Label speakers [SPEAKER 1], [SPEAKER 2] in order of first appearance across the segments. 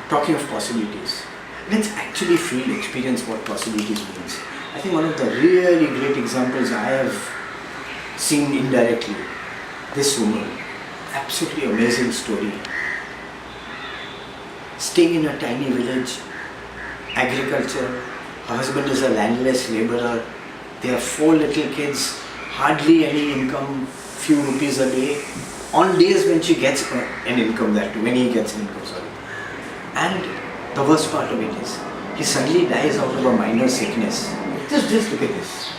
[SPEAKER 1] talking of possibilities, let's actually experience what possibilities means. I think one of the really great examples I have seen indirectly, this woman, absolutely amazing story. Staying in a tiny village, agriculture, her husband is a landless laborer, they have 4 little kids, hardly any income, few rupees a day, on days when she gets an income, that when he gets an income, sorry. And the worst part of it is, he suddenly dies out of a minor sickness. Just look at this.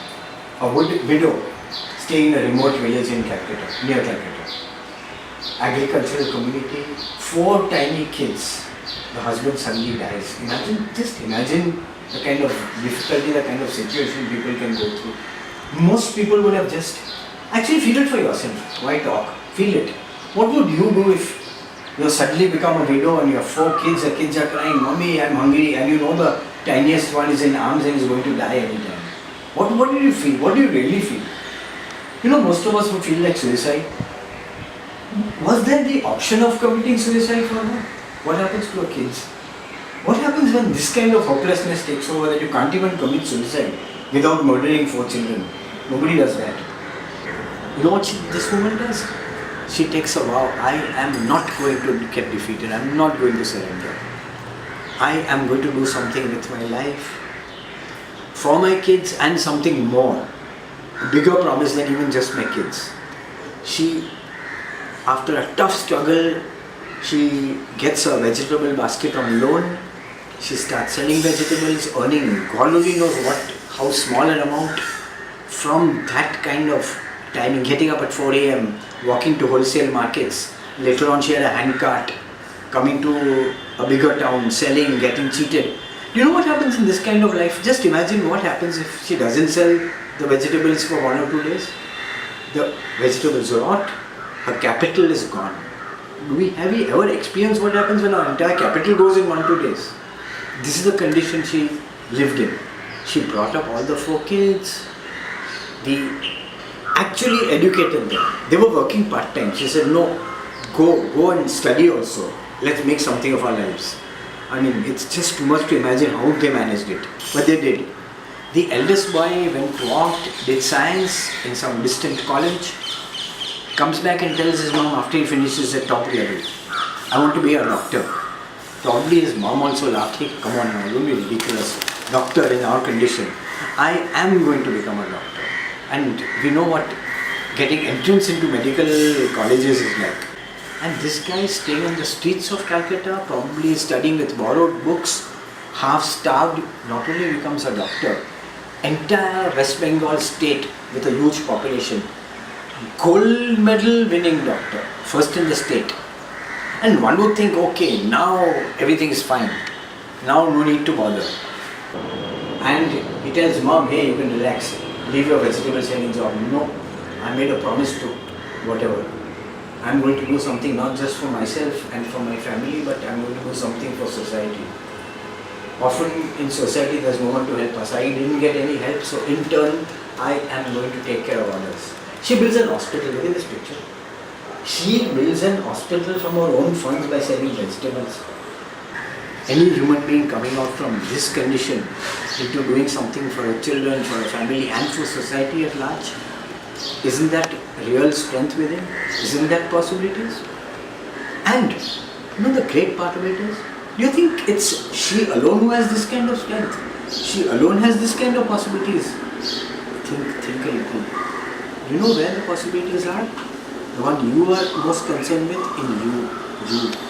[SPEAKER 1] A widow staying in a remote village in Calcutta, near Calcutta. Agricultural community, 4 tiny kids. The husband suddenly dies. Imagine the kind of difficulty, the kind of situation people can go through. Most people would have just, actually feel it for yourself. Why talk? Feel it. What would you do if you suddenly become a widow and you have 4 kids, the kids are crying, "Mommy, I'm hungry," and you know the tiniest one is in arms and is going to die anytime. What do you feel? What do you really feel? You know, most of us would feel like suicide. Was there the option of committing suicide for her? What happens to her kids? What happens when this kind of hopelessness takes over that you can't even commit suicide without murdering 4 children? Nobody does that. You know what this woman does? She takes a vow, I am not going to get defeated, I am not going to surrender. I am going to do something with my life, for my kids, and something more. A bigger promise than even just my kids. She, after a tough struggle, she gets a vegetable basket on loan. She starts selling vegetables, earning God only knows how small an amount. From that kind of timing, getting up at 4 a.m, walking to wholesale markets. Later on she had a handcart, coming to a bigger town, selling, getting cheated. Do you know what happens in this kind of life? Just imagine what happens if she doesn't sell the vegetables for 1 or 2 days. The vegetables rot, her capital is gone. Have we ever experienced what happens when our entire capital goes in 1 or 2 days? This is the condition she lived in. She brought up all the 4 kids. Actually educated them. They were working part-time. She said, no, go and study also. Let's make something of our lives. I mean, it's just too much to imagine how they managed it. But they did. The eldest boy worked, did science in some distant college, comes back and tells his mom after he finishes at top level, I want to be a doctor. Probably his mom also laughed, hey, come on now, don't be ridiculous. Doctor in our condition. I am going to become a doctor. And we know what getting entrance into medical colleges is like. And this guy staying on the streets of Calcutta, probably studying with borrowed books, half starved, not only becomes a doctor, entire West Bengal state with a huge population, gold medal winning doctor, first in the state. And one would think, okay, now everything is fine. Now no need to bother. And he tells mom, hey, you can relax. Leave your vegetable selling job. No, I made a promise to whatever. I'm going to do something not just for myself and for my family, but I'm going to do something for society. Often in society there's no one to help us. I didn't get any help, so in turn I am going to take care of others. She builds an hospital. Look at this picture. She builds an hospital from her own funds by selling vegetables. Any human being coming out from this condition into doing something for her children, for her family and for society at large, isn't that real strength within? Isn't that possibilities? And you know the great part of it is, do you think it's she alone who has this kind of strength? She alone has this kind of possibilities? Think a little. You know where the possibilities are? The one you are most concerned with in you.